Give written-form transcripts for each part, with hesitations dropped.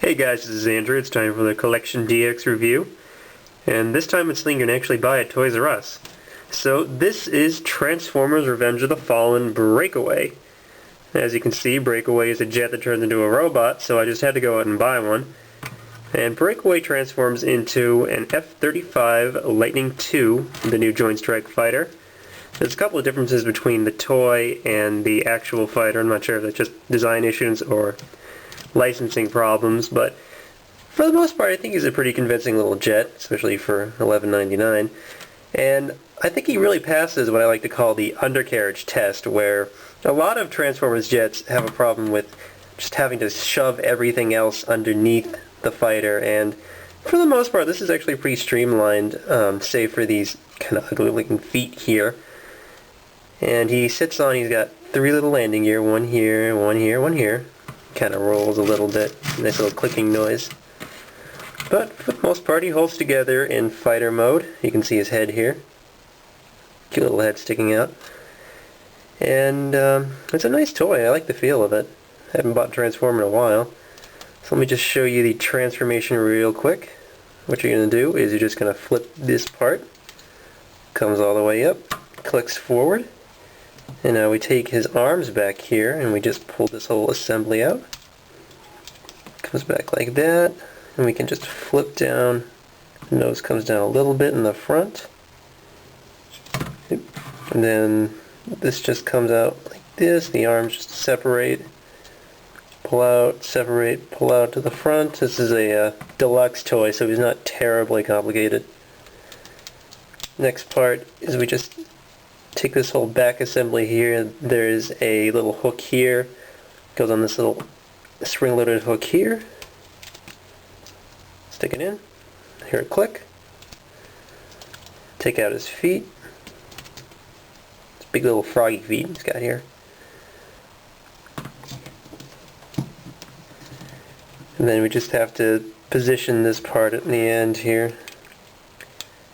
Hey guys, this is Andrew. It's time for the CollectionDX review. And this time it's something you can actually buy at Toys R Us. So this is Transformers Revenge of the Fallen Breakaway. As you can see, Breakaway is a jet that turns into a robot, so I just had to go out and buy one. And Breakaway transforms into an F-35 Lightning II, the new Joint Strike fighter. There's a couple of differences between the toy and the actual fighter. I'm not sure if that's just design issues or licensing problems, but for the most part I think he's a pretty convincing little jet, especially for $11.99. And I think he really passes what I like to call the undercarriage test, where a lot of Transformers jets have a problem with just having to shove everything else underneath the fighter, and for the most part this is actually pretty streamlined, save for these kind of ugly looking feet here. And he's got 3 little landing gear, one here, one here, one here. Kind of rolls a little bit, nice little clicking noise. But for the most part he holds together in fighter mode. You can see his head here. Cute little head sticking out. And it's a nice toy. I like the feel of it. I haven't bought a Transformer in a while. So let me just show you the transformation real quick. What you're going to do is you're just going to flip this part. Comes all the way up, clicks forward. And now we take his arms back here and we just pull this whole assembly out. Comes back like that, and we can just flip down. The nose comes down a little bit in the front. And then this just comes out like this. The arms just separate, pull out, separate, pull out to the front. This is a deluxe toy, so he's not terribly complicated. Next part is we just take this whole back assembly here. There's a little hook here. Goes on this little spring-loaded hook here. Stick it in. Hear it click. Take out his feet. It's big little froggy feet he's got here. And then we just have to position this part at the end here.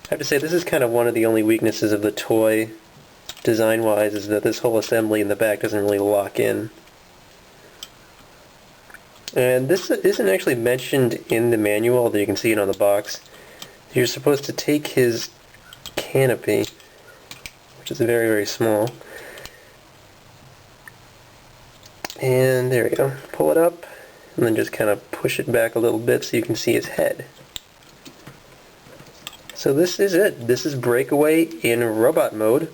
I have to say this is kind of one of the only weaknesses of the toy, design-wise, is that this whole assembly in the back doesn't really lock in. And this isn't actually mentioned in the manual, although you can see it on the box. You're supposed to take his canopy, which is very, very small, and there we go. Pull it up, and then just kind of push it back a little bit so you can see his head. So this is it. This is Breakaway in robot mode.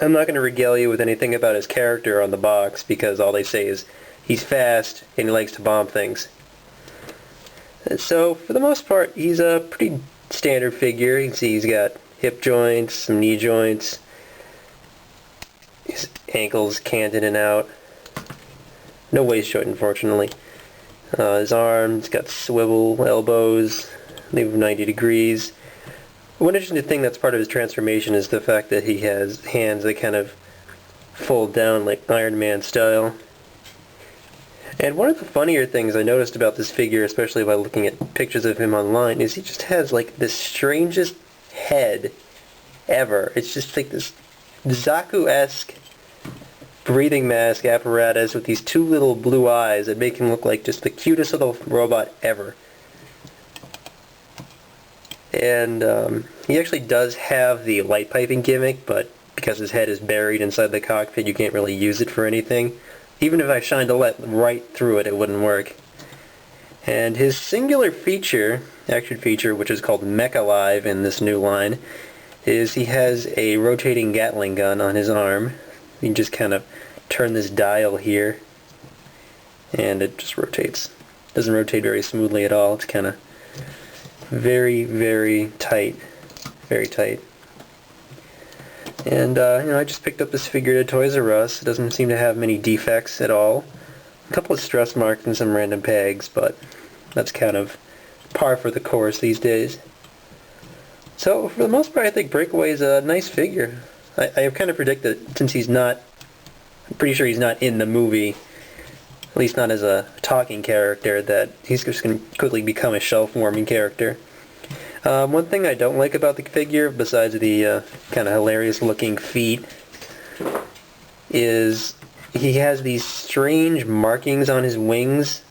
I'm not going to regale you with anything about his character on the box, because all they say is he's fast and he likes to bomb things. So for the most part he's a pretty standard figure. You can see he's got hip joints, some knee joints, his ankles canned in and out. No waist joint, unfortunately. His arms got swivel elbows, they move 90 degrees. One interesting thing that's part of his transformation is the fact that he has hands that kind of fold down like Iron Man style. And one of the funnier things I noticed about this figure, especially by looking at pictures of him online, is he just has like the strangest head ever. It's just like this Zaku-esque breathing mask apparatus with these 2 little blue eyes that make him look like just the cutest little robot ever. And he actually does have the light piping gimmick, but because his head is buried inside the cockpit, you can't really use it for anything. Even if I shined a light right through it, it wouldn't work. And his singular feature, action feature, which is called Mecha Live in this new line, is he has a rotating Gatling gun on his arm. You can just kind of turn this dial here, and it just rotates. Doesn't rotate very smoothly at all. It's kind of very, very tight. Very tight. And, I just picked up this figure at Toys R Us. It doesn't seem to have many defects at all. A couple of stress marks and some random pegs, but that's kind of par for the course these days. So, for the most part, I think Breakaway is a nice figure. I have kind of predicted, since he's not, I'm pretty sure he's not in the movie, at least not as a talking character, that he's just going to quickly become a shelf-warming character. One thing I don't like about the figure, besides the kind of hilarious-looking feet, is he has these strange markings on his wings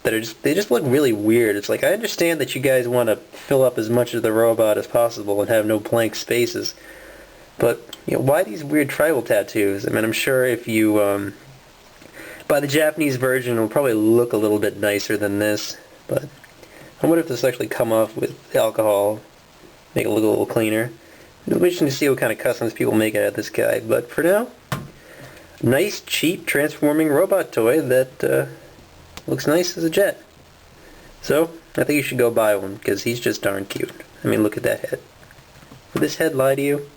that are they just look really weird. It's like, I understand that you guys want to fill up as much of the robot as possible and have no blank spaces, but why these weird tribal tattoos? I mean, I'm sure if you buy the Japanese version, it'll probably look a little bit nicer than this, but I wonder if this will actually come off with alcohol, make it look a little cleaner. It'll be interesting to see what kind of customs people make out of this guy, but for now, nice, cheap, transforming robot toy that looks nice as a jet. So, I think you should go buy one, because he's just darn cute. I mean, look at that head. Would this head lie to you?